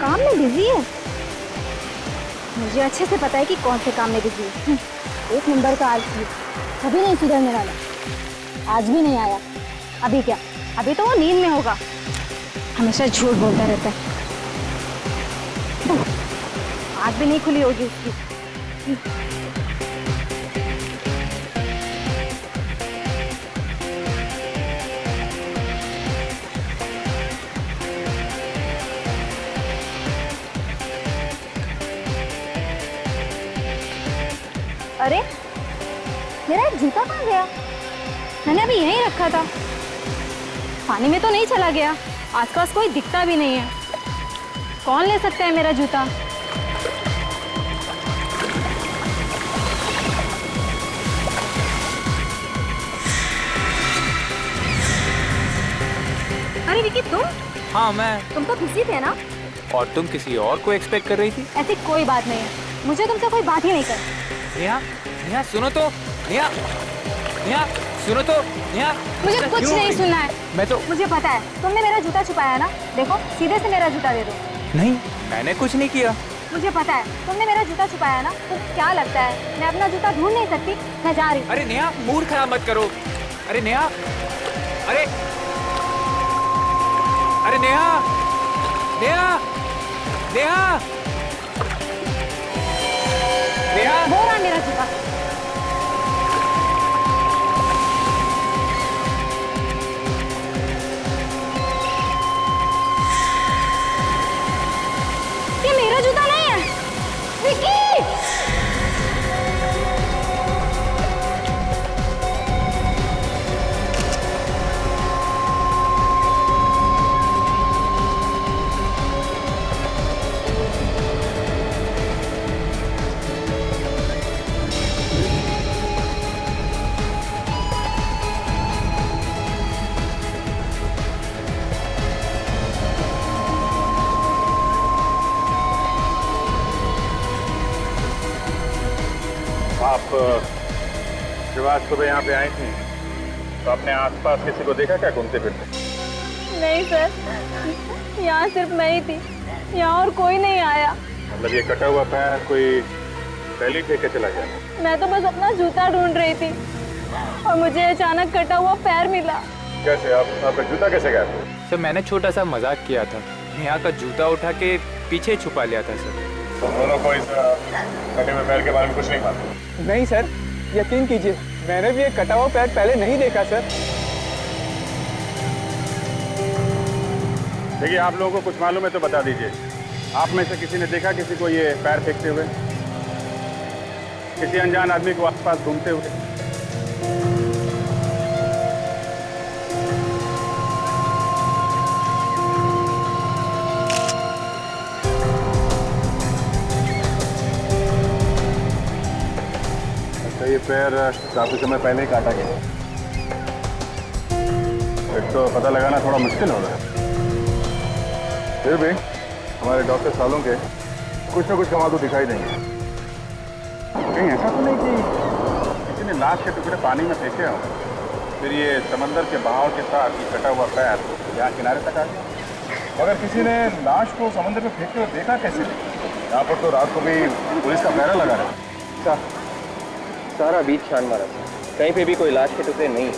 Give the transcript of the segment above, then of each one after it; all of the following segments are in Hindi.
काम में बिजी है। मुझे अच्छे से पता है कि कौन से काम में बिजी है। एक नंबर का आलसी, कभी नहीं सुधरने वाला। आज भी नहीं आया। अभी क्या, अभी तो वो नींद में होगा। हमेशा झूठ बोलता रहता है। आँख भी नहीं खुली होगी उसकी। अरे मेरा एक जूता कहाँ गया? मैंने अभी यहीं रखा था। पानी में तो नहीं चला गया? आसपास कोई दिखता भी नहीं है। कौन ले सकता है मेरा जूता? अरे विकी, तुम? हाँ मैं। तुम तो बिजी थे ना? और तुम किसी और को एक्सपेक्ट कर रही थी? ऐसी कोई बात नहीं है, मुझे तुमसे कोई बात ही नहीं करनी। नेहा, नेहा सुनो तो। नेहा, नेहा सुनो तो। नेहा, मुझे कुछ नहीं सुनना है। मैं तो, मुझे पता है तुमने मेरा जूता छुपाया ना। देखो, सीधे से मेरा जूता दे दो। नहीं, मैंने कुछ नहीं किया। मुझे पता है तुमने मेरा जूता छुपाया ना। तो क्या लगता है मैं अपना जूता ढूंढ नहीं सकती? मैं जा रही हूँ। अरे नेहा, मूड खराब मत करो। अरे नेहा, अरे अरे नेहा, नेहा, नेहा, नेहा। वो रहा मेरा जूता। ये मेरा जूता नहीं है विकी। आप जब आज सुबह यहाँ पे आई थी तो आपने आसपास किसी को देखा क्या घूमते फिरते? नहीं सर, यहाँ सिर्फ मैं ही थी। यहाँ और कोई नहीं आया। मतलब ये कटा हुआ पैर कोई पहले फेंके चला गया? मैं तो बस अपना जूता ढूंढ रही थी और मुझे अचानक कटा हुआ पैर मिला। कैसे? आपका जूता कैसे गया? सर मैंने छोटा सा मजाक किया था। नेहा का जूता उठा के पीछे छुपा लिया था सर। तो दोनों को इस कटे हुए पैर के बारे में कुछ नहीं मालूम? नहीं सर, यकीन कीजिए मैंने भी एक कटा हुआ पैर पहले नहीं देखा सर। देखिए, आप लोगों को कुछ मालूम है तो बता दीजिए। आप में से किसी ने देखा किसी को ये पैर फेंकते हुए? किसी अनजान आदमी को आसपास घूमते हुए? ये पैर काफी समय पहले ही काटा गया। एक तो पता लगाना थोड़ा मुश्किल हो रहा है। फिर भी हमारे डॉक्टर सालों के कुछ ना कुछ कमाल तो दिखाई देंगे। कहीं ऐसा तो नहीं कि किसी ने लाश के टुकड़े पानी में फेंके हो, फिर ये समंदर के बहाव के साथ ये कटा हुआ पैर यहाँ किनारे तक आ गया? मगर किसी ने लाश को समंदर में फेंकते हुए देखा कैसे? यहाँ पर तो रात को भी पुलिस का पहरा लगा रहा है। सारा बीच छान मारा, कहीं पे भी कोई लाश के टुकड़े नहीं।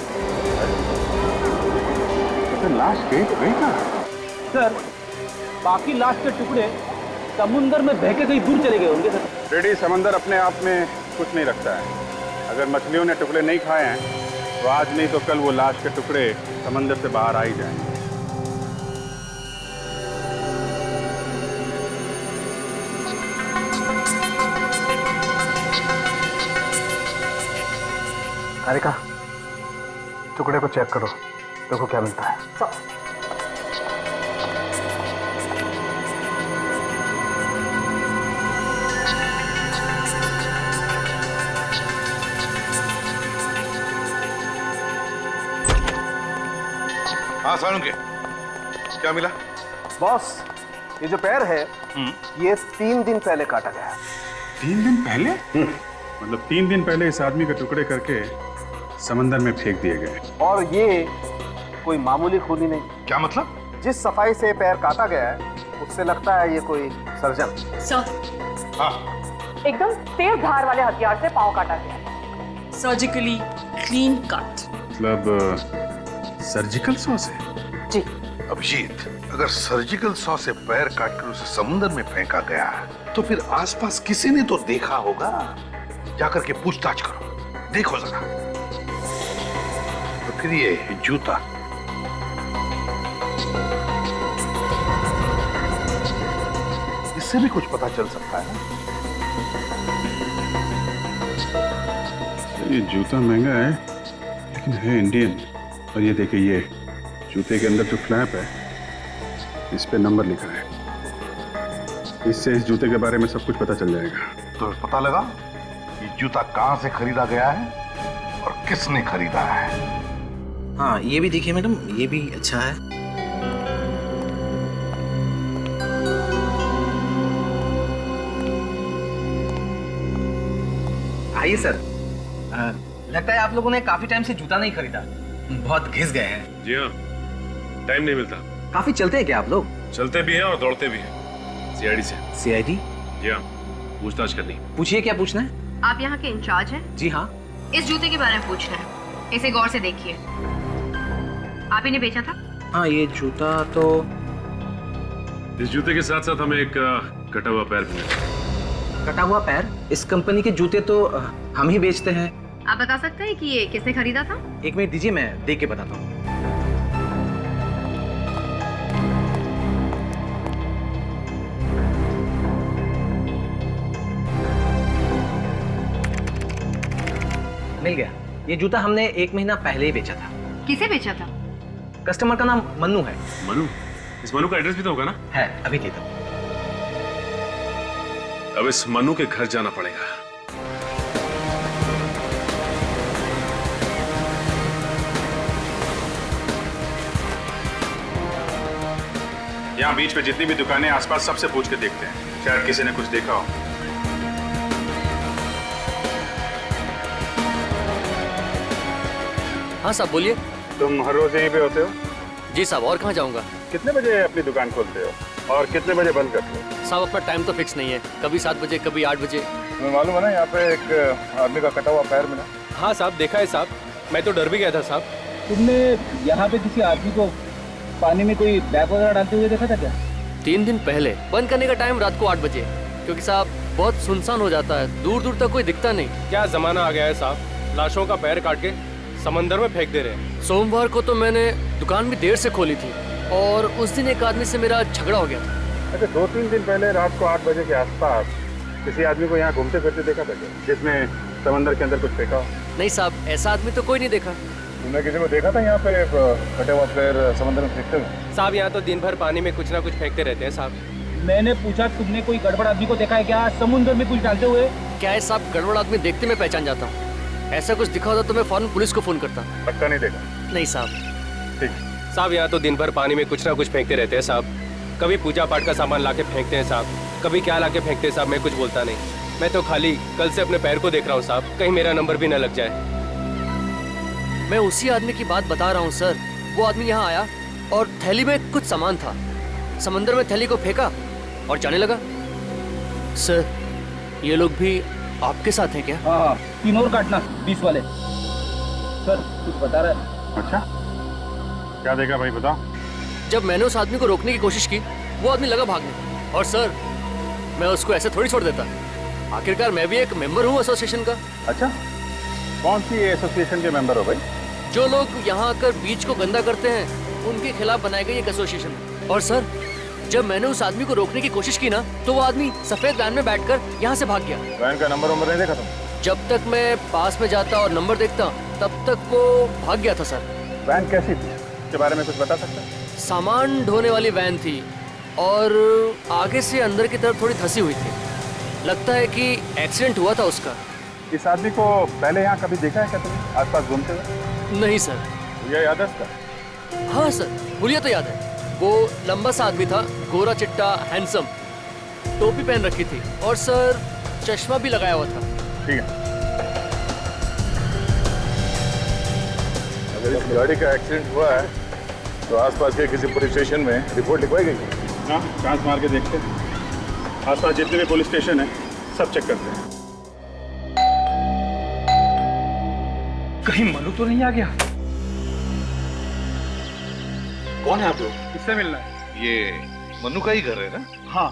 तो लाश गई तो गई कहाँ? सर बाकी लाश के टुकड़े समुंदर में बह के कहीं दूर चले गए होंगे सर। रेडी, समंदर अपने आप में कुछ नहीं रखता है। अगर मछलियों ने टुकड़े नहीं खाए हैं तो आज नहीं तो कल वो लाश के टुकड़े समंदर से बाहर आ ही जाएंगे। हारिका, टुकड़े को चेक करो, देखो क्या मिलता है। हाँ सालुंके, क्या मिला? बॉस, ये जो पैर है ये 3 दिन पहले काटा गया है। 3 दिन पहले? मतलब 3 दिन पहले इस आदमी के टुकड़े करके समंदर में फेंक दिए गए। और ये कोई मामूली खूनी नहीं। क्या मतलब? जिस सफाई से पैर काटा गया है उससे लगता है ये कोई सर्जन। सर, हाँ, एकदम तेज धार वाले हथियार से पांव काटा गया। Surgically clean cut. मतलब सर्जिकल सॉ से? जी। अभिजीत, अगर सर्जिकल सॉ से पैर काटकर उसे समुद्र में फेंका गया तो फिर आसपास किसी ने तो देखा होगा। जाकर के पूछताछ करो, देखो जरा। तो फिर ये जूता, इससे भी कुछ पता चल सकता है ना। ये जूता महंगा है लेकिन है इंडियन। और ये देखिए, ये जूते के अंदर जो फ्लैप है इस पे नंबर लिखा है। इससे इस जूते के बारे में सब कुछ पता चल जाएगा। तो पता लगा ये जूता कहां से खरीदा गया है और किसने खरीदा है। हाँ, ये भी देखिए मैडम, ये भी अच्छा है। आइए सर। लगता है आप लोगों ने काफी टाइम से जूता नहीं खरीदा, बहुत घिस गए हैं। जी हाँ, टाइम नहीं मिलता। काफी चलते हैं क्या आप लोग? चलते भी हैं और दौड़ते भी हैं। सीआईडी से। सीआईडी? जी हाँ, पूछताछ करनी। पूछिए, क्या पूछना है? आप यहाँ के इंचार्ज हैं? जी हाँ। इस जूते के बारे में पूछना है, इसे गौर से देखिए। आप ही ने बेचा था? हाँ, ये जूता तो इस जूते के साथ साथ हमें एक कटा हुआ पैर भी मिला। कटा हुआ पैर? इस कंपनी के जूते तो हम ही बेचते हैं। आप बता सकते हैं कि ये किसने खरीदा था? एक मिनट दीजिए, मैं देख के बताता हूँ। मिल गया। ये जूता हमने 1 महीना पहले ही बेचा था। किसे बेचा था? कस्टमर का नाम मन्नू है। मनु? इस मनु का एड्रेस भी तो होगा ना? है, अभी देता हूँ। अब इस मनु के घर जाना पड़ेगा। यहाँ बीच पे जितनी भी दुकानें आसपास सबसे पूछ के देखते हैं, शायद किसी ने कुछ देखा हो। हाँ साहब, बोलिए। तुम हर रोज यहीं पे होते हो? जी साहब, और कहाँ जाऊँगा। कितने बजे अपनी दुकान खोलते हो और कितने बजे बंद करते हो? साहब, अपना टाइम तो फिक्स नहीं है, कभी 7 बजे कभी 8 बजे। तुम्हें मालूम है ना, यहाँ पे एक आदमी का कटा हुआ पैर मिला। हाँ साहब, देखा है साहब, मैं तो डर भी गया था साहब। तुमने यहाँ पे किसी आदमी को पानी में कोई बैग वगैरह डालते हुए देखा था क्या? 3 दिन पहले। बंद करने का टाइम रात को 8 बजे, क्योंकि साहब बहुत सुनसान हो जाता है, दूर दूर तक कोई दिखता नहीं। क्या जमाना आ गया है साहब, लाशों का पैर काट के समंदर में फेंक दे रहे हैं। सोमवार को तो मैंने दुकान भी देर से खोली थी और उस दिन एक आदमी से मेरा झगड़ा हो गया था। अच्छा, 2-3 दिन पहले रात को 8 बजे के आसपास किसी आदमी को यहाँ घूमते फिरते देखा था क्या, जिसने समंदर के अंदर कुछ फेंका हो? नहीं साहब, ऐसा आदमी तो कोई नहीं देखा। तुमने किसी को देखा था यहाँ पे कटे हुआ पैर समंदर में फेंकते हुए? साहब, यहाँ तो दिन भर पानी में कुछ ना कुछ फेंकते रहते हैं साहब। मैंने पूछा, तुमने कोई गड़बड़ आदमी को देखा है क्या समुद्र में कुछ डालते हुए? क्या है साहब, गड़बड़ आदमी देखते मैं पहचान जाता हूँ। ऐसा कुछ दिखा होता तो मैं फौरन पुलिस को फोन करता। पक्का नहीं देखा? नहीं साहब। ठीक साहब, यहाँ तो दिन भर पानी में कुछ ना कुछ फेंकते रहते हैं साहब। कभी पूजा पाठ का सामान लाके फेंकते हैं साहब, कभी क्या लाके फेंकते हैं साहब, मैं कुछ बोलता नहीं। मैं तो खाली कल से अपने पैर को देख रहा हूँ साहब, कहीं मेरा नंबर भी न लग जाए। मैं उसी आदमी की बात बता रहा हूँ सर। वो आदमी यहाँ आया और थैली में कुछ सामान था, समंदर में थैली को फेंका और जाने लगा। सर, ये लोग भी आपके साथ हैं क्या? हाँ, 3 और काटना 20 वाले। सर, कुछ बता रहा है। अच्छा, क्या देखा भाई, बताओ। जब मैंने उस आदमी को रोकने की कोशिश की, वो आदमी लगा भागने। और सर, मैं उसको ऐसे थोड़ी छोड़ देता, आखिरकार मैं भी एक मेंबर हूँ एसोसिएशन का। अच्छा, कौन सी एसोसिएशन के मेंबर हो भाई? जो लोग यहाँ आकर बीच को गंदा करते हैं, उनके खिलाफ बनाई गई एक एसोसिएशन है। और सर, जब मैंने उस आदमी को रोकने की कोशिश की ना, तो वो आदमी सफेद वैन में बैठकर यहाँ से भाग गया। वैन का नंबर नहीं देखा तुम? जब तक मैं पास में जाता और नंबर देखता, तब तक वो भाग गया था सर। वैन कैसी थी, इसके बारे में कुछ बता सकते हैं? सामान ढोने वाली वैन थी और आगे से अंदर की तरफ थोड़ी धसी हुई थी। लगता है कि एक्सीडेंट हुआ था उसका। इस आदमी को पहले यहाँ कभी देखा है क्या तुमने, आसपास घूमते हुए? नहीं सर। ये याद है इसका? हाँ सर, हुलिया तो याद है। वो लंबा सा आदमी था, गोरा चिट्टा, हैंडसम, टोपी पहन रखी थी और सर चश्मा भी लगाया हुआ था। ठीक है, अगर इस गाड़ी का एक्सीडेंट हुआ है तो आसपास के किसी पुलिस स्टेशन में रिपोर्ट लिखवाई गई? हाँ, चांस मार के देखते हैं। आसपास जितने भी पुलिस स्टेशन है सब चेक करते हैं। कहीं मनु तो नहीं आ गया? कौन है आप लोग? किससे मिलना है? ये मनु का ही घर है ना? हाँ,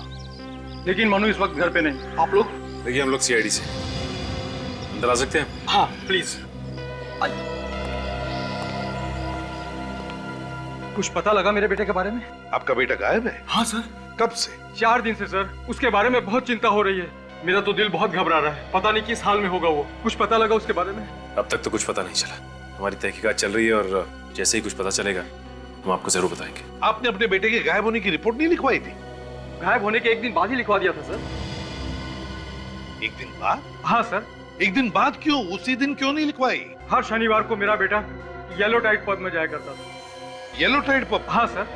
लेकिन मनु इस वक्त घर पे नहीं। आप लोग? देखिए हम लोग सीआईडी से अंदर आ सकते हैं? हाँ प्लीज। कुछ पता लगा मेरे बेटे के बारे में? आपका बेटा गायब है? हाँ सर। कब से? 4 दिन से सर। उसके बारे में बहुत चिंता हो रही है। मेरा तो दिल बहुत घबरा रहा है। पता नहीं किस हाल में होगा वो। कुछ पता लगा उसके बारे में? अब तक तो कुछ पता नहीं चला। हमारी तहकीकात चल रही है और जैसे ही कुछ पता चलेगा हम आपको जरूर बताएंगे। आपने अपने बेटे के गायब होने की रिपोर्ट नहीं लिखवाई थी? गायब होने के 1 दिन बाद ही लिखवा दिया था सर। 1 दिन बाद? हाँ सर। 1 दिन बाद क्यों? उसी दिन क्यों नहीं लिखवाई? हर शनिवार को मेरा बेटा येलो टाइड पब में जाया करता था। Yellow tide pub? हाँ सर।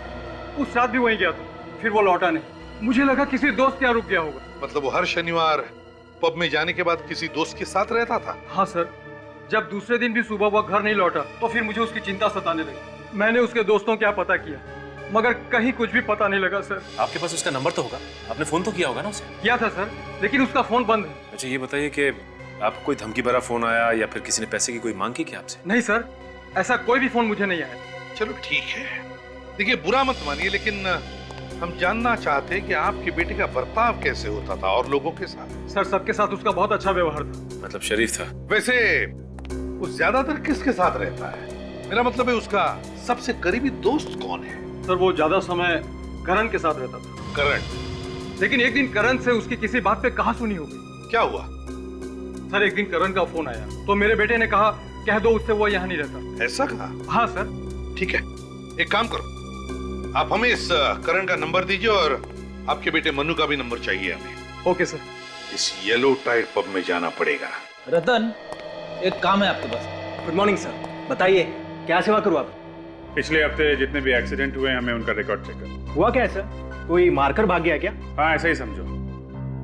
उस रात भी वहीं गया था, फिर वो लौटा नहीं। मुझे लगा किसी दोस्त के यहाँ रुक गया होगा। मतलब वो हर शनिवार पब में जाने के बाद किसी दोस्त के साथ रहता था? हाँ सर। जब दूसरे दिन भी सुबह वह घर नहीं लौटा तो फिर मुझे उसकी चिंता सताने लगी। मैंने उसके दोस्तों क्या पता किया, मगर कहीं कुछ भी पता नहीं लगा सर। आपके पास उसका नंबर तो होगा? आपने फोन तो किया होगा ना उसे? किया था सर, लेकिन उसका फोन बंद है। अच्छा ये बताइए कि आपको कोई धमकी भरा फोन आया या फिर किसी ने पैसे की कोई मांग की क्या आपसे? नहीं सर, ऐसा कोई भी फोन मुझे नहीं आया। चलो ठीक है, देखिए बुरा मत मानिए, लेकिन हम जानना चाहते हैं कि आपके बेटे का बर्ताव कैसे होता था और लोगों के साथ? सर सबके साथ उसका बहुत अच्छा व्यवहार था। मतलब शरीफ था? वैसे वो ज्यादातर किसके साथ रहता है? मेरा मतलब है उसका सबसे करीबी दोस्त कौन है? सर वो ज्यादा समय करण के साथ रहता था। करण? लेकिन एक दिन करण से उसकी किसी बात पे कहासुनी हो गई। क्या हुआ? सर एक दिन करण का फोन आया तो मेरे बेटे ने कहा कह दो उससे वो यहाँ नहीं रहता। ऐसा कहा? हाँ सर। ठीक है, एक काम करो, आप हमें इस करण का नंबर दीजिए और आपके बेटे मनु का भी नंबर चाहिए हमें। Okay sir. इस येलो टाइड पब में जाना पड़ेगा। रतन, एक काम है आपके पास। गुड मॉर्निंग सर, बताइए क्या सेवा करूँ आप? पिछले हफ्ते जितने भी एक्सीडेंट हुए हमें उनका रिकॉर्ड चेक कर। हुआ क्या है सर? कोई मारकर भाग गया क्या? हाँ ऐसा ही समझो।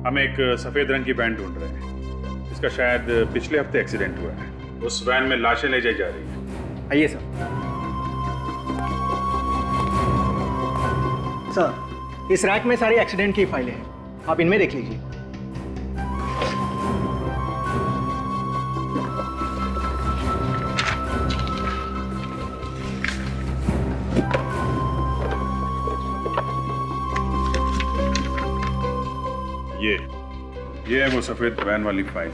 हम एक सफेद रंग की वैन ढूंढ रहे हैं, इसका शायद पिछले हफ्ते एक्सीडेंट हुआ है। उस वैन में लाशें ले जाई जा रही है। आइए सर। सर इस रैक में सारी एक्सीडेंट की फाइलें हैं, आप इनमें देख लीजिए। ये है वो सफेद वैन वाली फाइल।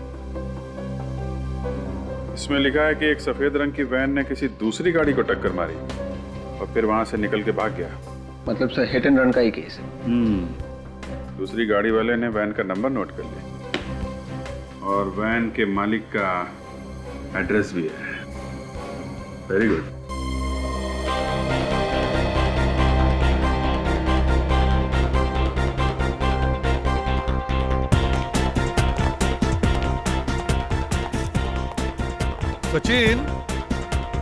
इसमें लिखा है कि एक सफेद रंग की वैन ने किसी दूसरी गाड़ी को टक्कर मारी और फिर वहां से निकल के भाग गया। मतलब सर हिट एंड रन का ही केस है। दूसरी गाड़ी वाले ने वैन का नंबर नोट कर लिया और वैन के मालिक का एड्रेस भी है। Very good. सचिन,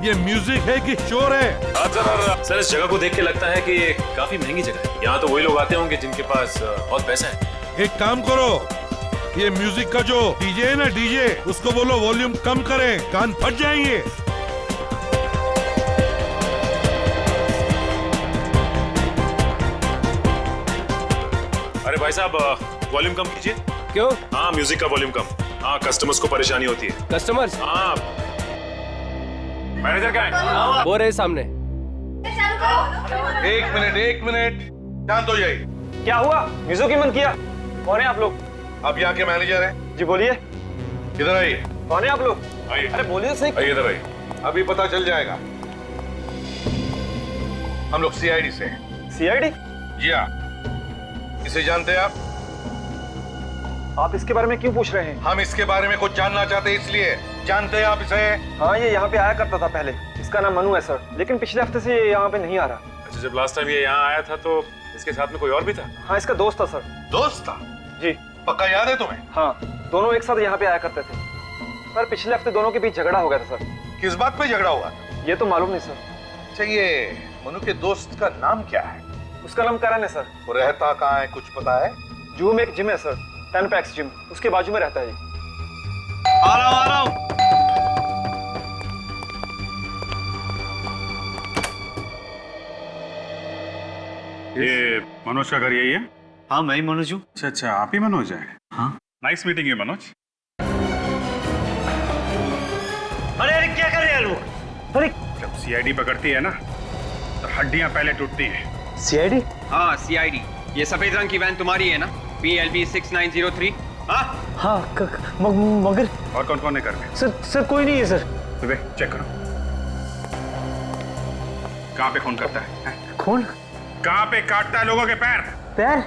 ये म्यूजिक है कि शोर है? सर इस जगह को देख के लगता है कि ये काफी महंगी जगह है। यहाँ तो वही लोग आते होंगे जिनके पास बहुत पैसा है। एक काम करो, ये म्यूजिक का जो डीजे है ना, डीजे, उसको बोलो वॉल्यूम कम करें, कान फट जाएंगे। अरे भाई साहब वॉल्यूम कम कीजिए। क्यों? हाँ म्यूजिक का वॉल्यूम कम। हाँ कस्टमर्स को परेशानी होती है। कस्टमर्स? हाँ मैनेजर कहाँ है? वो रहे सामने। एक मिनट, शांत हो जाइए। क्या हुआ? म्यूजिक ही बंद किया? कौन है आप लोग? आप यहाँ के मैनेजर हैं? जी बोलिए। इधर आइए। कौन है आप लोग? आइए। अरे बोलिए सही। आइए इधर आइए, अभी पता चल जाएगा। हम लोग सीआईडी से हैं। सीआईडी? जी हाँ। इसे जानते हैं आप? आप इसके बारे में क्यों पूछ रहे हैं? हम इसके बारे में कुछ जानना चाहते हैं, इसलिए। जानते हैं आप इसे? हाँ ये यहाँ पे आया करता था पहले। इसका नाम मनु है सर, लेकिन पिछले हफ्ते से ये यहाँ पे नहीं आ रहा। अच्छा जब लास्ट टाइम ये यहाँ आया था तो इसके साथ में कोई और भी था? हाँ इसका दोस्त था सर। दोस्त था? जी। पक्का याद है तुम्हें? हाँ दोनों एक साथ यहाँ पे आया करते थे। पर पिछले हफ्ते दोनों के बीच झगड़ा हो गया था सर। किस बात पे झगड़ा हुआ था? ये तो मालूम नहीं सर। अच्छा ये मनु के दोस्त का नाम क्या है? उसका नाम करण है सर। वो रहता कहाँ है, कुछ पता है? जूहू में एक जिम है सर, 10 पैक्स जिम, उसके बाजू में रहता है। आ रहा हूँ। ये मनोज का घर यही है? हाँ मैं ही मनोज हूँ। अच्छा अच्छा, आप ही मनोज हैं? हाँ। नाइस मीटिंग है मनोज। अरे अरे क्या कर रहे हैं लोग? अरे जब सीआईडी पकड़ती है ना तो हड्डियां पहले टूटती हैं। सीआईडी? हाँ सीआईडी। ये सफेद रंग की वैन तुम्हारी है ना? PLB 6903। हाँ मगर और कौन कौन है घर में? सर कोई नहीं है सर। विवेक चेक करो, कहाँ पे खून करता है? खून? कहाँ पे काटता है लोगों के पैर? पैर?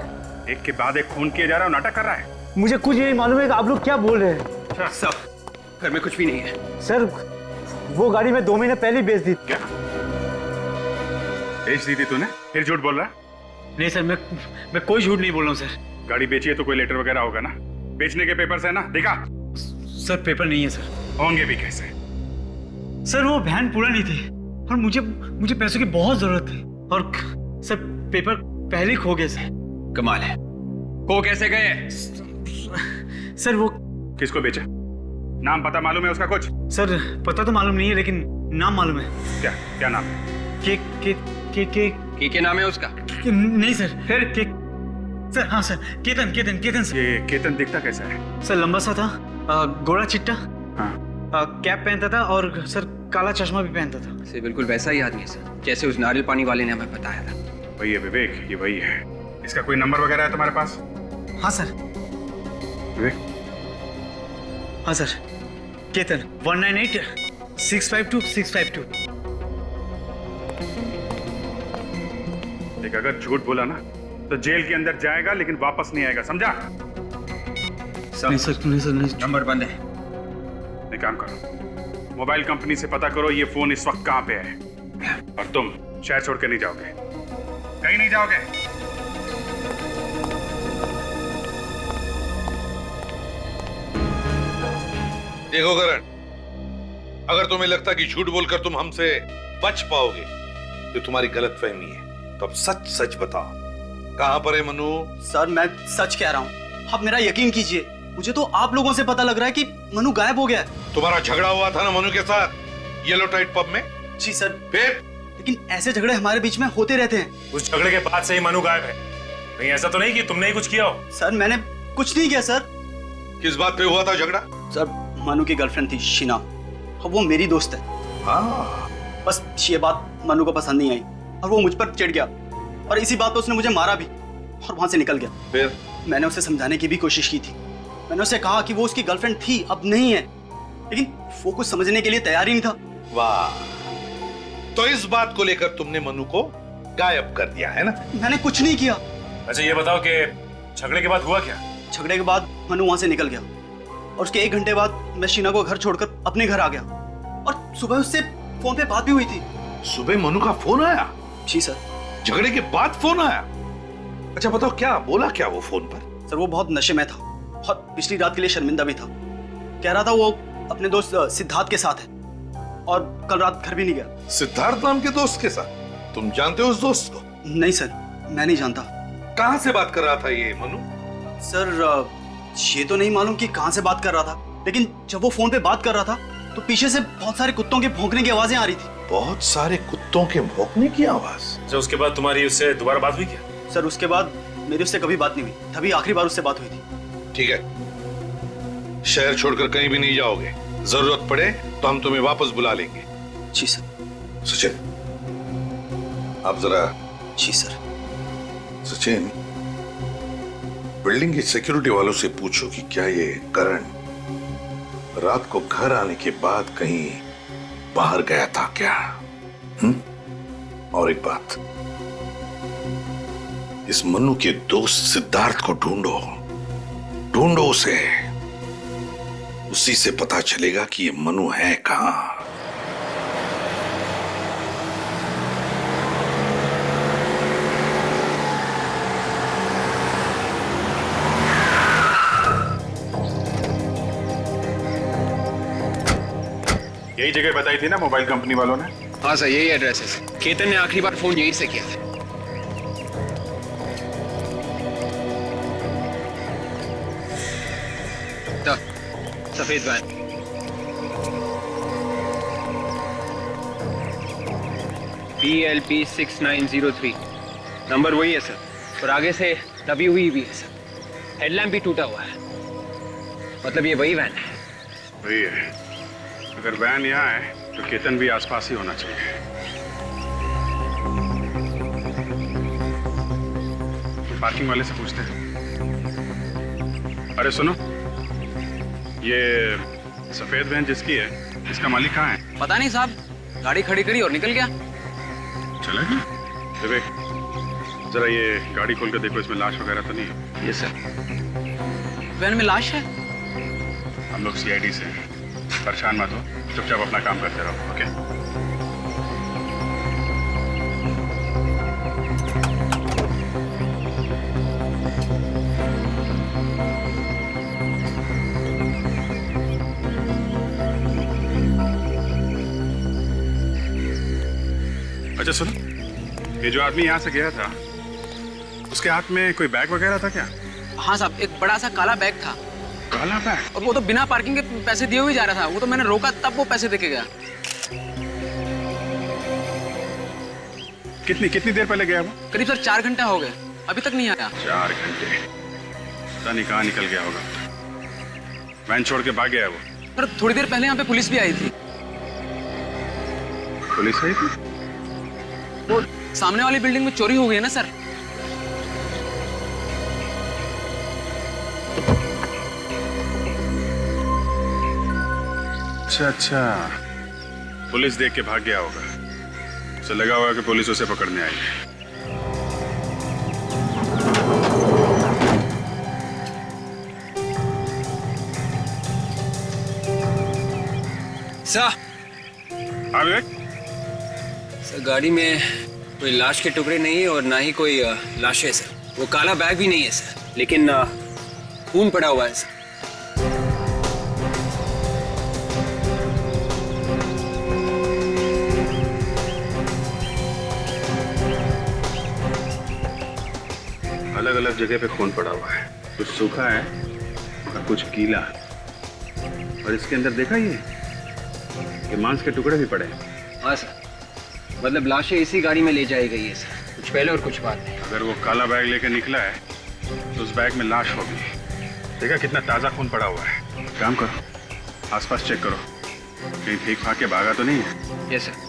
एक के बाद एक खून किया जा रहा है, नाटक कर रहा है। मुझे कुछ नहीं मालूम है कि आप लोग क्या बोल रहे हैं। सब घर में कुछ भी नहीं है सर। वो गाड़ी मैं 2 महीने पहले बेच दी। क्या बेच दी थी तूने? फिर झूठ बोल रहा? नहीं सर, मैं कोई झूठ नहीं बोल रहा हूँ सर। गाड़ी बेची है तो कोई लेटर वगैरह होगा ना? बेचने के पेपर्स है ना? दिखा। सर पेपर नहीं है सर। होंगे भी कैसे? सर वो वैन पूरा नहीं थी और मुझे पैसों की बहुत जरूरत थी और सर पेपर पहले ही खो गए सर। कमाल है, खो कैसे गए? सर वो किसको बेचा? नाम पता मालूम है उसका कुछ? सर पता तो मालूम नहीं है लेकिन नाम मालूम है। क्या क्या नाम है? के नाम है उसका? नहीं सर। फिर के सर? हाँ सर, केतन सर। ये केतन दिखता कैसा है? सर लंबा सा था, गोरा चिट्टा, हाँ। कैप पहनता था और सर काला चश्मा भी पहनता था। सर बिल्कुल वैसा ही आदमी है सर, जैसे उस नारियल पानी वाले ने हमें बताया था। वही है विवेक, ये वही है। इसका कोई नंबर वगैरह है तुम्हारे पास? हाँ सर। विवेक? हाँ सर, केतन 198 652 652। एक अगर झूठ बोला ना तो जेल के अंदर जाएगा लेकिन वापस नहीं आएगा, समझा? नहीं सर नहीं। नंबर बंद है। एक काम करो, मोबाइल कंपनी से पता करो ये फोन इस वक्त कहां पे है। और तुम शहर छोड़ के नहीं जाओगे, कहीं नहीं जाओगे। देखो करण, अगर तुम्हें लगता कि झूठ बोलकर तुम हमसे बच पाओगे तो तुम्हारी गलतफहमी है। तो अब सच सच बताओ, कहां पर है मनु? सर मैं सच कह रहा हूँ, आप मेरा यकीन कीजिए। मुझे तो आप लोगों से पता लग रहा है कि मनु गायब हो गया है। तुम्हारा झगड़ा हुआ था ना मनु के साथ येलो टाइट पब में? जी सर। फिर? लेकिन ऐसे झगड़े हमारे बीच में होते रहते हैं। उस झगड़े के बाद से ही मनु गायब है। कहीं ऐसा तो नहीं कि तुमने ही कुछ किया हो? सर मैंने कुछ नहीं किया सर। किस बात पे हुआ था झगड़ा? सर मनु की गर्लफ्रेंड थी शीना, वो मेरी दोस्त है। हाँ। बस ये बात मनु को पसंद नहीं आई और वो मुझ पर चिढ़ गया और इसी बात पे उसने मुझे मारा भी और वहां से निकल गया। फिर? मैंने उसे समझाने की भी कोशिश की थी। मैंने उसे कहा कि वो उसकी गर्लफ्रेंड थी, अब नहीं है, लेकिन वो कुछ समझने के लिए तैयार ही नहीं था। वाह, तो इस बात को लेकर तुमने मनु को गायब कर दिया है ना? मैंने कुछ नहीं किया। अच्छा ये बताओ कि झगड़े के बाद हुआ क्या? झगड़े के बाद मनु वहां से निकल गया और उसके 1 घंटे बाद मैं शीना को घर छोड़कर अपने घर आ गया और सुबह उससे फोन पे बात भी हुई थी। सुबह मनु का फोन आया? जी सर। झगड़े के बाद फोन आया? अच्छा बताओ क्या बोला क्या वो फोन पर? सर वो बहुत नशे में था और पिछली रात के लिए शर्मिंदा भी था। कह रहा था वो अपने दोस्त सिद्धार्थ के साथ है और कल रात घर भी नहीं गया। सिद्धार्थ नाम के दोस्त के साथ? तुम जानते हो उस दोस्त को? नहीं सर, मैं नहीं जानता। कहां से बात कर रहा था ये मनु? सर ये तो नहीं मालूम कि कहां से बात कर रहा था, लेकिन जब वो फोन पे बात कर रहा था तो पीछे से बहुत सारे कुत्तों के भौंकने की आवाजें आ रही थी। बहुत सारे कुत्तों के भौंकने की आवाज? अच्छा उसके बाद तुम्हारी उससे दोबारा बात हुई क्या? सर उसके बाद मेरी उससे कभी बात नहीं हुई, तभी आखिरी बार उससे बात हुई थी। ठीक है, शहर छोड़कर कहीं भी नहीं जाओगे, जरूरत पड़े तो हम तुम्हें वापस बुला लेंगे। जी सर। सचिन आप जरा। जी सर। सचिन, बिल्डिंग की सिक्योरिटी वालों से पूछो कि क्या ये करण रात को घर आने के बाद कहीं बाहर गया था क्या? और एक बात, इस मनु के दोस्त सिद्धार्थ को ढूंढो उसे। उसी से पता चलेगा कि ये मनु है कहां। यही जगह बताई थी ना मोबाइल कंपनी वालों ने? हाँ सर यही एड्रेस है। केतन ने आखिरी बार फोन यहीं से किया था। सफेद वैन। PLP 6903 नंबर वही है सर। और आगे से दबी हुई भी है सर। हेडलैम्प भी टूटा हुआ है। मतलब ये वही वैन है। वही है। अगर वैन यहाँ है तो केतन भी आसपास ही होना चाहिए। पार्किंग वाले से पूछते हैं। अरे सुनो, ये सफेद वैन जिसकी है, इसका मालिक कहाँ है? पता नहीं साहब, गाड़ी खड़ी करी और निकल गया। चला गया? विवेक, जरा ये गाड़ी खोल कर देखो, इसमें लाश वगैरह तो नहीं है? ये सर। वैन में लाश है? हम लोग सीआईडी से हैं। परेशान मत हो, चुपचाप अपना काम करते रहो, ओके? अच्छा सुनो, ये जो आदमी यहाँ से गया था, उसके हाथ में कोई बैग वगैरह था क्या? हाँ साहब, एक बड़ा सा काला बैग था। काला बैग? और वो तो बिना पार्किंग के पैसे दिए हुए जा रहा था। वो तो मैंने रोका तब वो पैसे देके गया। कितनी देर पहले गया वो? करीब सर 4 घंटे हो गए, अभी तक नहीं आया। 4 घंटे? पता नहीं कहाँ निकल गया होगा। वैन छोड़ के भाग गया है वो। पर थोड़ी देर पहले यहाँ पे पुलिस भी आई थी। पुलिस आई थी? वो सामने वाली बिल्डिंग में चोरी हो गई है ना सर। अच्छा, पुलिस देख के भाग गया होगा। उसे लगा होगा कि पुलिस उसे पकड़ने आई है। सर। हाँ विवेक? सर गाड़ी में कोई लाश के टुकड़े नहीं है और ना ही कोई लाश है सर। वो काला बैग भी नहीं है सर, लेकिन खून पड़ा हुआ है सर। अलग अलग जगह पे खून पड़ा हुआ है, कुछ सूखा है और कुछ गीला। और इसके अंदर देखा ये मांस के टुकड़े भी पड़े हैं। हाँ सर, मतलब लाशें इसी गाड़ी में ले जाई गई है सर, कुछ पहले और कुछ बाद में। अगर वो काला बैग लेकर निकला है तो उस बैग में लाश होगी। देखा कितना ताजा खून पड़ा हुआ है। काम करो, आसपास चेक करो, कहीं ठीक भाग के भागा तो नहीं है? Yes sir.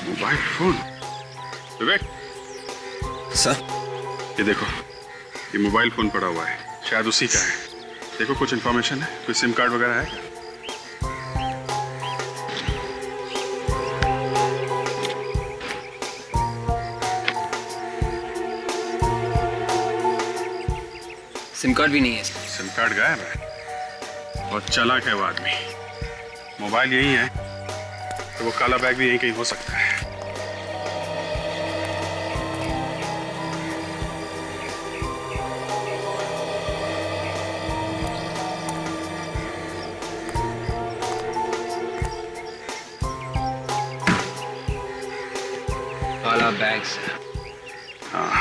Mobile phone? Vivek sir, ये देखो, ये मोबाइल फोन पड़ा हुआ है, शायद उसी का है। देखो कुछ इन्फॉर्मेशन है, कोई सिम कार्ड वगैरह है? सिम कार्ड भी नहीं है। सिम कार्ड गायब है। बहुत चालाक है वो आदमी। मोबाइल यही है तो वो काला बैग भी यहीं कहीं हो सकता है। काला बैग सर। हाँ,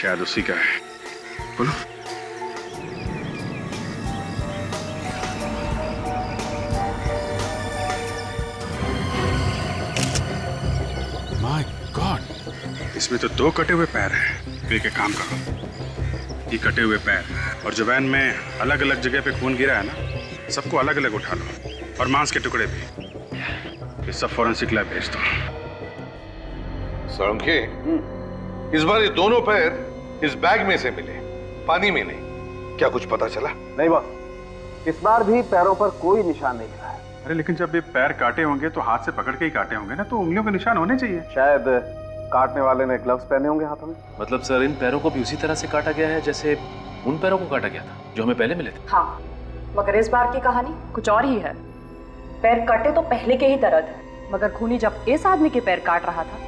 शायद उसी का है। बोलो। माय गॉड, इसमें तो 2 कटे हुए पैर हैं। एक काम करो, ये कटे हुए पैर और जो वैन में अलग अलग जगह पे खून गिरा है ना, सबको अलग अलग उठा लो और मांस के टुकड़े भी। ये सब फॉरेंसिक लैब भेज दो। साळुंखे, इस बार ये दोनों पैर इस बैग में से मिले, पानी में नहीं। क्या कुछ पता चला? नहीं बॉस, इस बार भी पैरों पर कोई निशान नहीं मिला है। अरे लेकिन जब ये पैर काटे होंगे तो हाथ से पकड़ के ही काटे होंगे ना, तो उंगलियों के निशान होने चाहिए। शायद काटने वाले ने ग्लव्स पहने होंगे हाथों में। मतलब सर, इन पैरों को भी उसी तरह से काटा गया है जैसे उन पैरों को काटा गया था जो हमें पहले मिले थे। हाँ, मगर इस बार की कहानी कुछ और ही है। पैर कटे तो पहले के ही तरह थे, मगर खूनी जब इस आदमी के पैर काट रहा था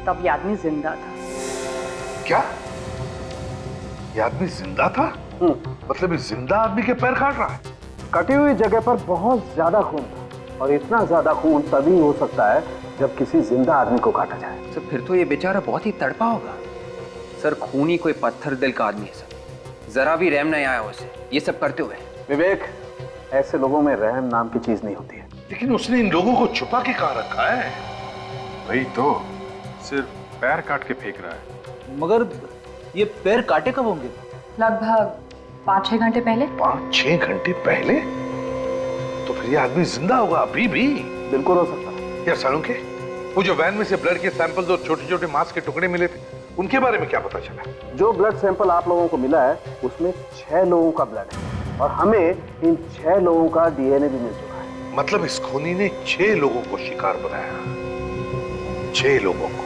तब ये आदमी जिंदा था। क्या? ये आदमी जिंदा था? मतलब इस जिंदा आदमी के पैर काट रहा है? कटी हुई जगह पर बहुत ज्यादा खून था, और इतना ज्यादा खून तभी हो सकता है जब किसी जिंदा आदमी को काटा जाए। सर फिर तो ये बेचारा बहुत ही तड़पा होगा। सर खूनी कोई पत्थर दिल का आदमी है सर, जरा भी रहम नहीं आया उसे ये सब करते हुए। विवेक, ऐसे लोगों में रहम नाम की चीज नहीं होती है। लेकिन उसने इन लोगों को छुपा के कहाँ रखा है? वही तो, सिर्फ पैर काट के फेंक रहा है। मगर ये पैर काटे कब होंगे? लगभग 5-6 घंटे पहले। 5-6 घंटे पहले? तो फिर ये आदमी जिंदा होगा अभी भी? बिल्कुल हो सकता है। यार सालुंके, वो जो वैन में से ब्लड के सैंपल्स और छोटे छोटे मांस के टुकड़े मिले थे, उनके बारे में क्या पता चला? जो ब्लड सैंपल आप लोगों को मिला है उसमें 6 लोगों का ब्लड है और हमें इन 6 लोगों का डीएनए भी मिल चुका है। मतलब इस खूनी ने 6 लोगों को शिकार बनाया। 6 लोगों को,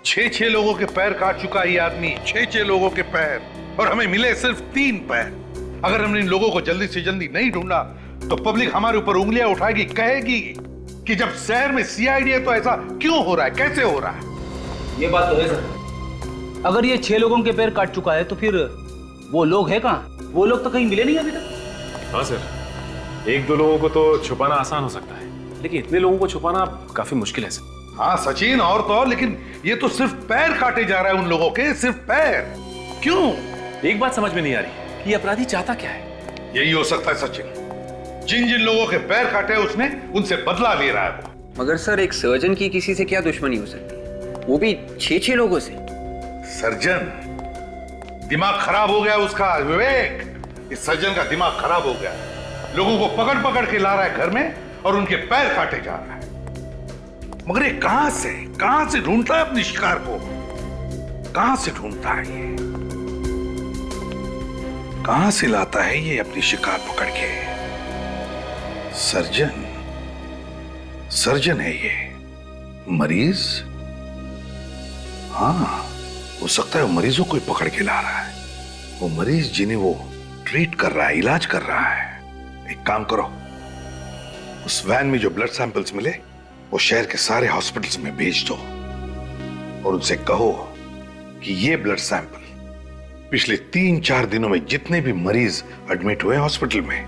6 लोगों के पैर काट चुका ये आदमी, 6 लोगों के पैर, और हमें मिले सिर्फ 3 पैर। अगर हमने इन लोगों को जल्दी से जल्दी नहीं ढूंढा तो पब्लिक हमारे ऊपर उंगलियां उठाएगी, कहेगी कि जब शहर में सीआईडी है तो ऐसा क्यों हो रहा है, कैसे हो रहा है? ये बात तो है सर। अगर ये 6 लोगों के पैर काट चुका है तो फिर वो लोग हैं कहाँ? वो लोग तो कहीं मिले नहीं अभी तक। हाँ सर, 1-2 लोगों को तो छुपाना आसान हो सकता है, लेकिन इतने लोगों को छुपाना काफी मुश्किल है सर। हाँ सचिन, और तो और, लेकिन ये तो सिर्फ पैर काटे जा रहा है उन लोगों के, सिर्फ पैर। क्यों? एक बात समझ में नहीं आ रही कि अपराधी चाहता क्या है। यही हो सकता है सचिन, जिन जिन लोगों के पैर काटे उसने, उनसे बदला ले रहा है वो। मगर सर एक सर्जन की किसी से क्या दुश्मनी हो सकती है, वो भी 6 लोगों से? सर्जन? दिमाग खराब हो गया उसका विवेक। इस सर्जन का दिमाग खराब हो गया, लोगों को पकड़ पकड़ के ला रहा है घर में और उनके पैर काटे जा रहा है। मगर ये कहां से ढूंढता है अपने शिकार को? कहां से ढूंढता है ये? कहां से लाता है ये अपनी शिकार पकड़ के? सर्जन है ये? मरीज? हाँ, हो सकता है वो मरीजों को पकड़ के ला रहा है, वो मरीज जिन्हें वो ट्रीट कर रहा है, इलाज कर रहा है। एक काम करो, उस वैन में जो ब्लड सैंपल्स मिले वो शहर के सारे हॉस्पिटल्स में भेज दो और उनसे कहो कि ये ब्लड सैंपल पिछले 3-4 दिनों में जितने भी मरीज एडमिट हुए हॉस्पिटल में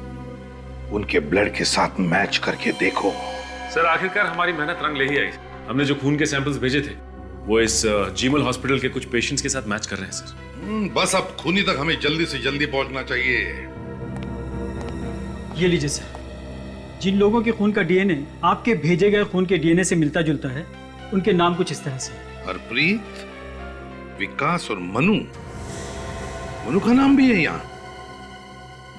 उनके ब्लड के साथ मैच करके देखो। सर आखिरकार हमारी मेहनत रंग ले ही आई। हमने जो खून के सैंपल्स भेजे थे वो इस जीमल हॉस्पिटल के कुछ पेशेंट्स के साथ मैच कर रहे हैं सर। बस अब खूनी तक हमें जल्दी से जल्दी पहुंचना चाहिए। ये लीजिए सर, जिन लोगों के खून का डीएनए आपके भेजे गए खून के डीएनए से मिलता जुलता है, उनके नाम कुछ इस तरह से: हरप्रीत, विकास और मनु। मनु का नाम भी है यहाँ।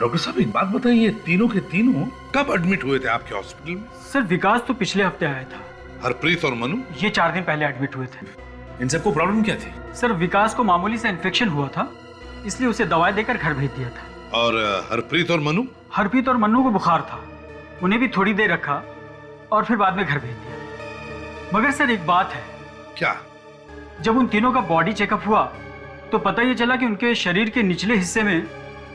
डॉक्टर साहब एक बात बताइए, तीनों के तीनों कब एडमिट हुए थे आपके हॉस्पिटल में? सर विकास तो पिछले हफ्ते आया था। हरप्रीत और मनु? ये 4 दिन पहले एडमिट हुए थे। इन सबको प्रॉब्लम क्या थी? सर विकास को मामूली सा इन्फेक्शन हुआ था, इसलिए उसे दवाई देकर घर भेज दिया था। और हरप्रीत और मनु? हरप्रीत और मनु को बुखार था, उन्हें भी थोड़ी देर रखा और फिर बाद में घर भेज दिया। मगर सर एक बात है। क्या? जब उन तीनों का बॉडी चेकअप हुआ तो पता ये चला कि उनके शरीर के निचले हिस्से में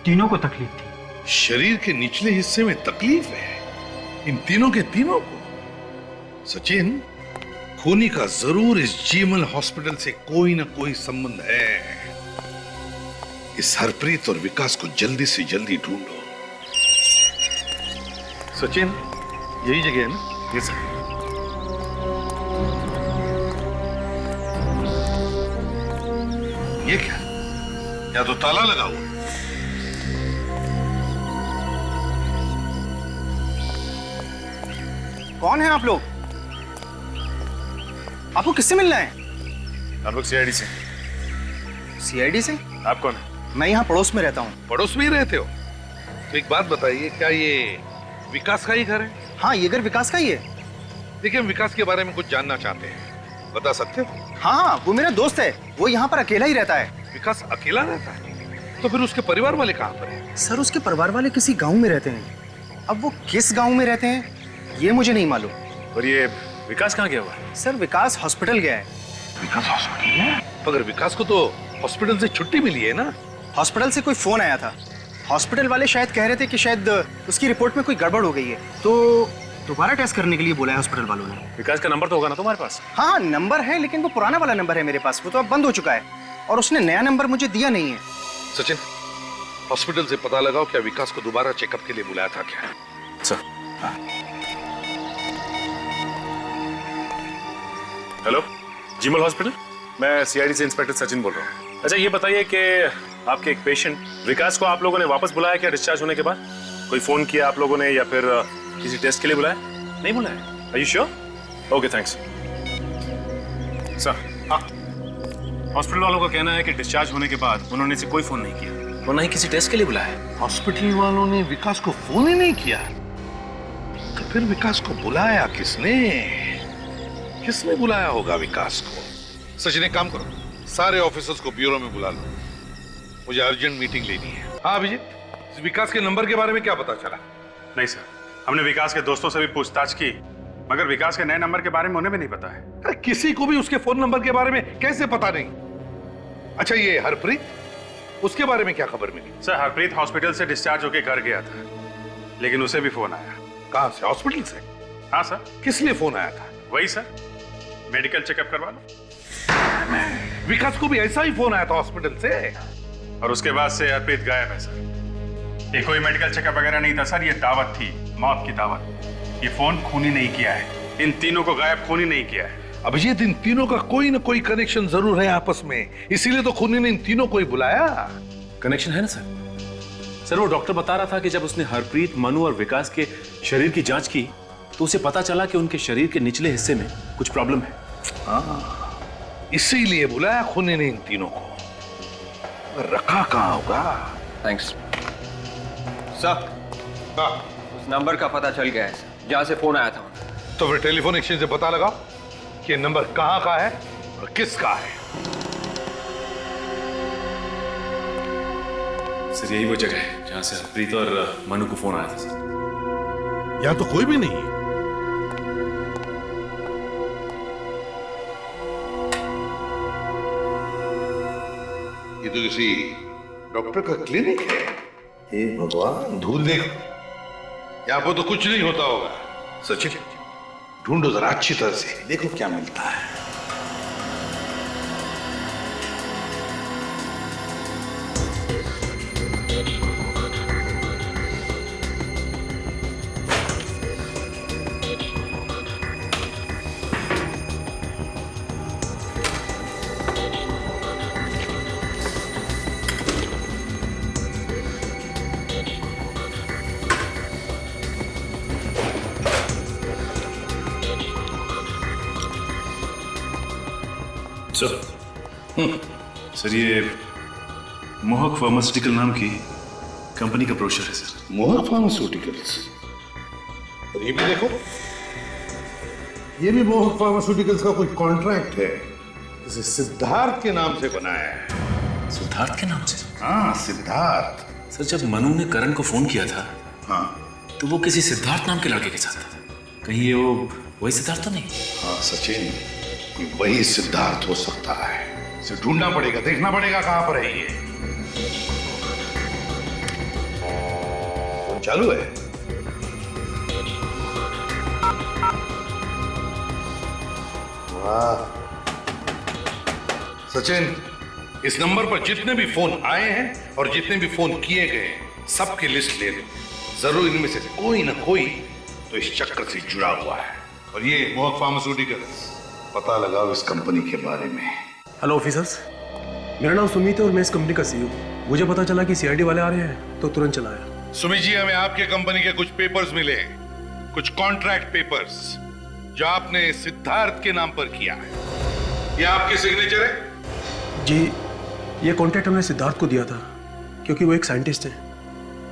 तीनों को तकलीफ थी। शरीर के निचले हिस्से में तकलीफ है इन तीनों के तीनों को? सचिन, खूनी का जरूर इस जीमल हॉस्पिटल से कोई ना कोई संबंध है। इस हरप्रीत और विकास को जल्दी से जल्दी ढूंढो। सचिन, यही जगह है ना? Yes sir. ये क्या? या तो ताला लगा हुआ। कौन है आप लोग? आपको किससे मिलना है? हम लोग सीआईडी से। सीआईडी से? आप कौन है? मैं यहाँ पड़ोस में रहता हूँ। पड़ोस में ही रहते हो? तो एक बात बताइए, क्या ये विकास का ही घर है? हाँ, ये घर विकास का ही है। देखिए, हम विकास के बारे में कुछ जानना चाहते हैं, बता सकते हो? हाँ, वो मेरा दोस्त है, वो यहाँ पर अकेला ही रहता है। विकास अकेला रहता है? तो फिर उसके परिवार वाले कहाँ पर हैं? सर उसके परिवार वाले किसी गांव में रहते हैं। अब वो किस गांव में रहते हैं ये मुझे नहीं मालूम। और ये विकास कहाँ गया हुआ है? सर विकास हॉस्पिटल गया है। विकास हॉस्पिटल गया? मगर विकास को तो हॉस्पिटल से छुट्टी मिली है ना? हॉस्पिटल से कोई फोन आया था, हॉस्पिटल वाले शायद कह रहे थे कि शायद उसकी रिपोर्ट में कोई गड़बड़ हो गई है, तो दोबारा टेस्ट करने के लिए बोला है हॉस्पिटल वालों ने। विकास का नंबर तो होगा ना तुम्हारे पास? हाँ नंबर है, लेकिन वो पुराना वाला नंबर है मेरे पास, वो तो अब बंद हो चुका है और उसने नया नंबर मुझे दिया नहीं है। सचिन, हॉस्पिटल से पता लगाओ क्या विकास को दोबारा चेकअप के लिए बुलाया था क्या? सर। हाँ। हेलो, जीमल हॉस्पिटल। मैं सीआईडी से इंस्पेक्टर सचिन बोल रहा हूँ। अच्छा ये बताइए कि आपके एक पेशेंट विकास को आप लोगों ने वापस बुलाया क्या डिस्चार्ज होने के बाद? कोई फोन किया आप लोगों ने या फिर किसी टेस्ट के लिए बुलाया? नहीं बुलाया? Are you sure? Okay thanks sir. हाँ, हॉस्पिटल वालों का कहना है कि डिस्चार्ज होने के बाद उन्होंने इसे कोई फोन नहीं किया और ना ही किसी टेस्ट के लिए बुलाया। हॉस्पिटल वालों ने विकास को फोन ही नहीं किया, तो फिर विकास को बुलाया किसने? किसने बुलाया होगा विकास को? सचिन एक काम करो, सारे ऑफिसर्स को ब्यूरो में बुला लो, मुझे अर्जेंट मीटिंग लेनी है। हाँ अभिजीत, विकास के नंबर के बारे में क्या पता चला? नहीं सर, हमने विकास के दोस्तों से भी पूछताछ की, मगर विकास के नए नंबर के बारे में उन्हें भी नहीं पता है। अरे किसी को भी उसके फोन नंबर के बारे में कैसे पता नहीं? अच्छा ये हरप्रीत, उसके बारे में क्या खबर मिली? सर हरप्रीत हॉस्पिटल से डिस्चार्ज होकर घर गया था, लेकिन उसे भी फोन आया। कहां से? हॉस्पिटल से? हाँ सर। किस लिए फोन आया था? वही सर, मेडिकल चेकअप करवा लो। विकास को भी ऐसा ही फोन आया था हॉस्पिटल से, और उसके बाद से हरप्रीत गायब है सर। ये कोई मेडिकल चेकअप वगैरह नहीं था सर, ये दावत थी, मौत की दावत। ये फोन खून ही नहीं किया है, इन तीनों को गायब खून ही नहीं किया है। अभिजीत इन तीनों का कोई ना कोई कनेक्शन जरूर है आपस में, इसीलिए तो खूनी ने इन तीनों को ही बुलाया। कनेक्शन है ना सर? सर वो डॉक्टर बता रहा था कि जब उसने हरप्रीत, मनु और विकास के शरीर की जांच की तो उसे पता चला कि उनके शरीर के निचले हिस्से में कुछ प्रॉब्लम है। हाँ, इसीलिए बुलाया खूनी ने इन तीनों को। रखा कहाँ होगा? Thanks sir. उस नंबर का पता चल गया है सर, जहां से फोन आया था। तो फिर टेलीफोन एक्सचेंज से पता लगाओ कि ये नंबर कहाँ का है और किसका है। सर यही वो जगह है जहां से हरप्रीत और मनु को फोन आया था सर। यहाँ तो कोई भी नहीं है। ये तो किसी डॉक्टर का क्लिनिक है। हे भगवान, धूल देखो, यहाँ पर तो कुछ नहीं होता होगा। सचिन ढूंढो जरा अच्छी तरह से, देखो क्या मिलता है। सर ये मोहक फार्मास्यूटिकल नाम की कंपनी का ब्रोशर है सर। मोहक फार्मास्यूटिकल्स? और ये भी देखो, ये भी मोहक फार्मास्यूटिकल्स का कोई कॉन्ट्रैक्ट है, इसे सिद्धार्थ के नाम से बनाया है। सिद्धार्थ के नाम से? हाँ सिद्धार्थ। सर जब मनु ने करण को फोन किया था, हाँ, तो वो किसी सिद्धार्थ नाम के लड़के के साथ था। कहीं ये वो वही सिद्धार्थ तो नहीं? हाँ सचिन, ये वही सिद्धार्थ हो सकता है। इसे ढूंढना पड़ेगा, देखना पड़ेगा कहां पर है ये। चालू है? वाह सचिन, इस नंबर पर जितने भी फोन आए हैं और जितने भी फोन किए गए सबकी लिस्ट ले लो। जरूर इनमें से कोई ना कोई तो इस चक्कर से जुड़ा हुआ है। और ये मोहक फार्मास्यूटिकल्स, पता लगाओ इस कंपनी के बारे में। हेलो ऑफिसर्स, मेरा नाम सुमित है और मैं इस कंपनी का सीईओ। मुझे पता चला कि सीआईडी वाले आ रहे हैं तो तुरंत चला आया। सुमित जी, हमें आपके कंपनी के कुछ पेपर्स मिले, कुछ कॉन्ट्रैक्ट पेपर्स जो आपने सिद्धार्थ के नाम पर किया है। ये आपके सिग्नेचर है? जी, ये कॉन्ट्रैक्ट हमने सिद्धार्थ को दिया था क्योंकि वो एक साइंटिस्ट है।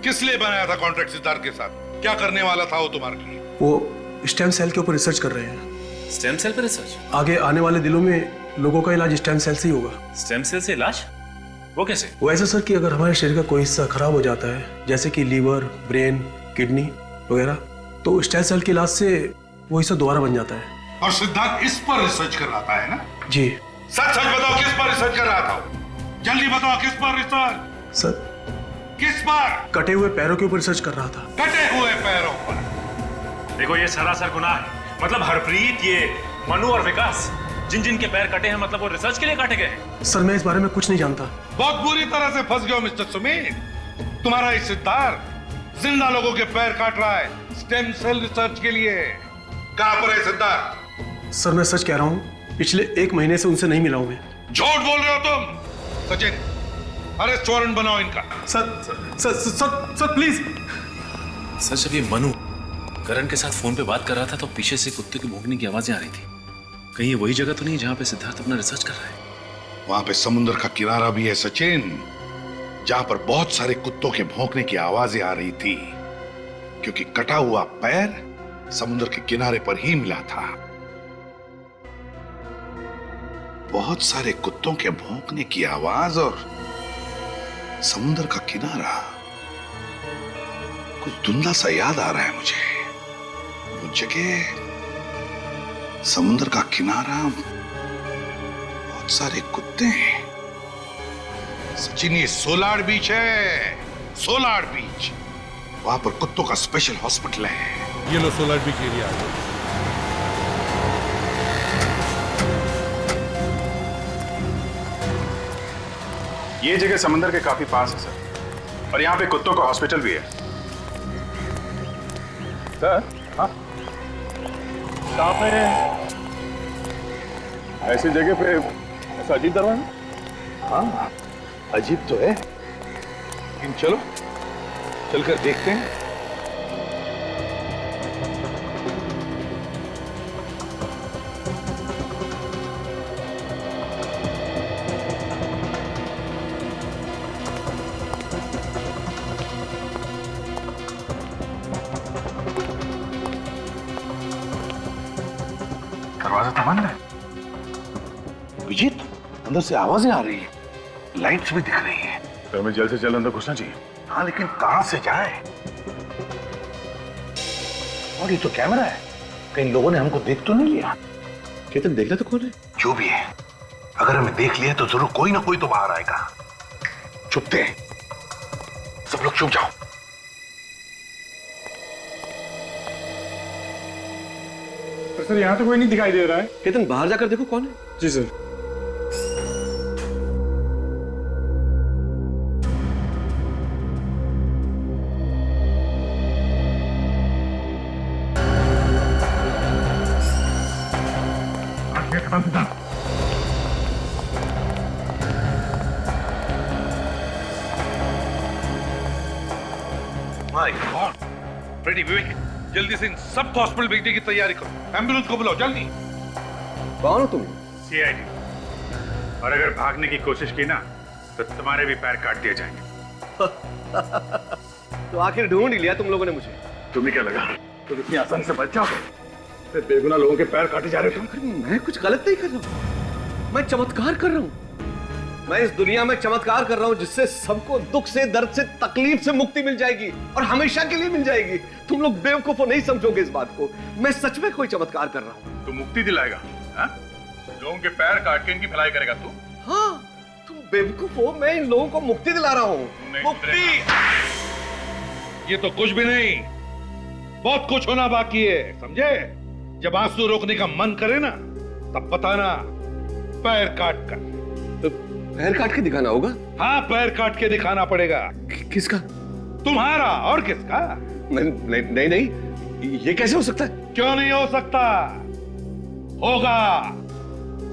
किस लिए बनाया था कॉन्ट्रैक्ट सिद्धार्थ के साथ? क्या करने वाला था वो तुम्हारे लिए? वो स्टेम सेल के ऊपर रिसर्च कर रहे हैं। स्टेम सेल पर रिसर्च? आगे आने वाले दिनों में लोगों का इलाज स्टेम सेल से ही होगा। स्टेम सेल से इलाज? वो कैसे? वो ऐसा सर कि अगर हमारे शरीर का कोई हिस्सा खराब हो जाता है, जैसे कि लीवर, ब्रेन, किडनी वगैरह, तो स्टेम सेल के इलाज से वो हिस्सा दोबारा बन जाता है। और सिद्धार्थ इस पर रिसर्च कर रहा था, है ना? जी। सच सच बताओ, किस पर रिसर्च कर रहा था? जल्दी बताओ, किस पर रिसर्च? सर किस पर? कटे हुए पैरों के ऊपर रिसर्च कर रहा था। कटे हुए पैरों पर? देखो ये सरासर गुनाह है। मतलब हरप्रीत, ये मनु और विकास, जिन जिन के पैर कटे हैं, मतलब वो रिसर्च के लिए काटे गए हैं। सर मैं इस बारे में कुछ नहीं जानता। बहुत बुरी तरह से फंस गए हो मिस्टर सुमित। तुम्हारा ये सिद्धार्थ जिंदा लोगों के पैर काट रहा है स्टेम सेल रिसर्च के लिए। कहां पर है सिद्धार्थ? सर मैं सच कह रहा हूँ, पिछले 1 महीने से उनसे नहीं मिला हूं मैं। झूठ बोल रहे हो तुम। सचिन, अरेस्ट वारंट बनाओ इनका। Sir please. सर, जब ये मनु करण के साथ फोन पे बात कर रहा था तो पीछे से कुत्ते की भौंकने की आवाजें आ रही थी। कहीं ये वही जगह तो नहीं जहां पे सिद्धार्थ अपना रिसर्च कर रहा है? वहां पे समुद्र का किनारा भी है सचिन, जहां पर बहुत सारे कुत्तों के भौंकने की आवाजें आ रही थी, क्योंकि कटा हुआ पैर समुद्र के किनारे पर ही मिला था। बहुत सारे कुत्तों के भौंकने की आवाज और समुद्र का किनारा, कुछ धुंधला सा याद आ रहा है मुझे। वो जगह, समुद्र का किनारा, बहुत सारे कुत्ते हैं। सचिन, ये सोलार बीच है, सोलार बीच। वहां पर कुत्तों का स्पेशल हॉस्पिटल है। ये लो सोलार बीच एरिया। ये जगह समंदर के काफी पास है सर, और यहाँ पे कुत्तों का हॉस्पिटल भी है। सर, हाँ, कहाँ पे ऐसी जगह पे ऐसा अजीब दरवाजा? हाँ, अजीब तो है, लेकिन चलो चलकर देखते हैं। दरवाजा तो बंद है। विजित, अंदर से आवाजें आ रही है, लाइट्स भी दिख रही है। तो हमें जल्द से जल्द अंदर घुसना चाहिए। हाँ, लेकिन कहां से जाए? और ये तो कैमरा है, कहीं लोगों ने हमको देख तो नहीं लिया? केतन, देखना तो कौन है? जो भी है, अगर हमें देख लिया तो जरूर कोई ना कोई तो बाहर आएगा। चुपते, सब लोग चुप जाओ। सर, यहाँ तो कोई नहीं दिखाई दे रहा है। केतन, बाहर जाकर देखो कौन है। जी सर। My God. रेडी विवेक, जल्दी से इन सबको हॉस्पिटल भेजने की तैयारी करो। एम्बुलेंस को बुलाओ जल्दी। कौन हो तुम? सीआईडी। और अगर भागने की कोशिश की ना तो तुम्हारे भी पैर काट दिए जाएंगे। तो आखिर ढूंढ ही लिया तुम लोगों ने मुझे। तुम्हें क्या लगा तुम इतनी आसानी से बच जाओगे? बेगुनाह लोगों के पैर काटे जा रहे हो तुम। मैं कुछ गलत नहीं कर रहा हूँ, मैं चमत्कार कर रहा हूँ। मैं इस दुनिया में चमत्कार कर रहा हूँ जिससे सबको दुख से, दर्द से, तकलीफ से मुक्ति मिल जाएगी और हमेशा के लिए मिल जाएगी। तुम लोग बेवकूफ नहीं समझोगे इस बात को। मैं सच में कोई चमत्कार कर रहा हूँ। तू मुक्ति दिलाएगा? लोगों के पैर काट के इनकी भलाई करेगा तू? हाँ, तुम बेवकूफ हो, मैं इन लोगों को मुक्ति दिला रहा हूँ। मुक्ति। ये तो कुछ भी नहीं, बहुत कुछ होना बाकी है, समझे? जब आंसू रोकने का मन करे ना, तब बताना, पैर काट कर। तो पैर काट के दिखाना होगा? हाँ, पैर काट के दिखाना पड़ेगा। किसका? तुम्हारा, और किसका? नहीं नहीं, ये कैसे हो सकता है? क्यों नहीं हो सकता? होगा,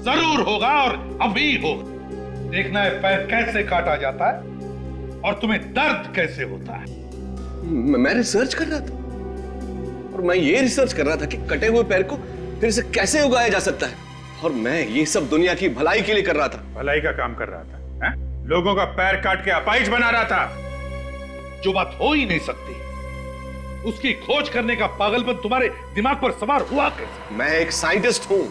जरूर होगा, और अभी होगा। देखना है पैर कैसे काटा जाता है और तुम्हें दर्द कैसे होता है। मैं रिसर्च कर रहा था, और मैं ये रिसर्च कर रहा था कि कटे हुए पैर को फिर से कैसे उगाया जा सकता है, और मैं ये सब दुनिया की भलाई के लिए कर रहा था। भलाई का काम कर रहा था है? लोगों का पैर काट के अपाहिज बना रहा था। जो बात हो ही नहीं सकती, उसकी खोज करने का पागलपन तुम्हारे दिमाग पर सवार हुआ कैसे? मैं एक साइंटिस्ट हूं,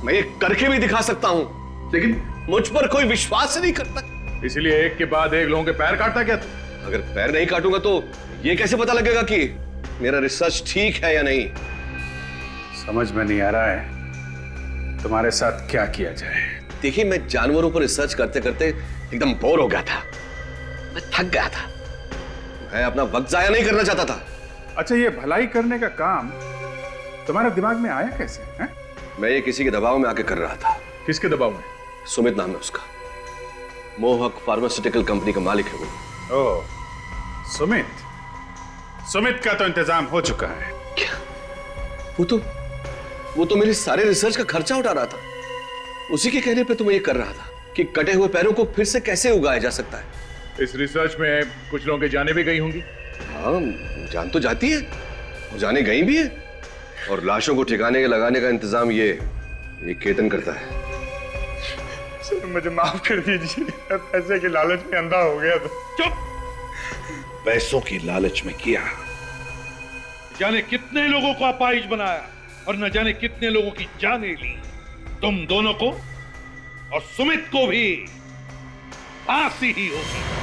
मैं ये करके भी दिखा सकता हूं, लेकिन मुझ पर कोई विश्वास नहीं करता। इसलिए एक के बाद एक लोगों के पैर काटता क्या? अगर पैर नहीं काटूंगा तो ये कैसे पता लगेगा कि मेरा रिसर्च ठीक है या नहीं? समझ में नहीं आ रहा है तुम्हारे साथ क्या किया जाए। देखिए, मैं जानवरों पर रिसर्च करते करते एकदम बोर हो गया था, मैं थक गया था, मैं अपना वक्त जाया नहीं करना चाहता था। अच्छा, ये भलाई करने का काम तुम्हारे दिमाग में आया कैसे है? मैं ये किसी के दबाव में आके कर रहा था। किसके दबाव में? सुमित नाम है उसका, मोहक फार्मास्यूटिकल कंपनी का मालिक है वो। ओह, सुमित। सुमित का तो इंतजाम हो चुका है। क्या? वो तो मेरे सारे रिसर्च का खर्चा उठा रहा था। उसी के कहने पे तो मैं ये कर रहा था कि कटे हुए पैरों को फिर से कैसे उगाया जा सकता है। इस रिसर्च में कुछ लोगों की जानें भी गई होंगी। हाँ, जान तो जाती है और जाने गई भी है, और लाशों को ठिकाने लगाने का इंतजाम ये केतन करता है। सर मुझे माफ कर दीजिए, पैसे के लालच में अंधा हो गया था। चुप! पैसों की लालच में किया, जाने कितने लोगों को अपाहिज बनाया और न जाने कितने लोगों की जानें ली। तुम दोनों को और सुमित को भी फांसी ही होगी।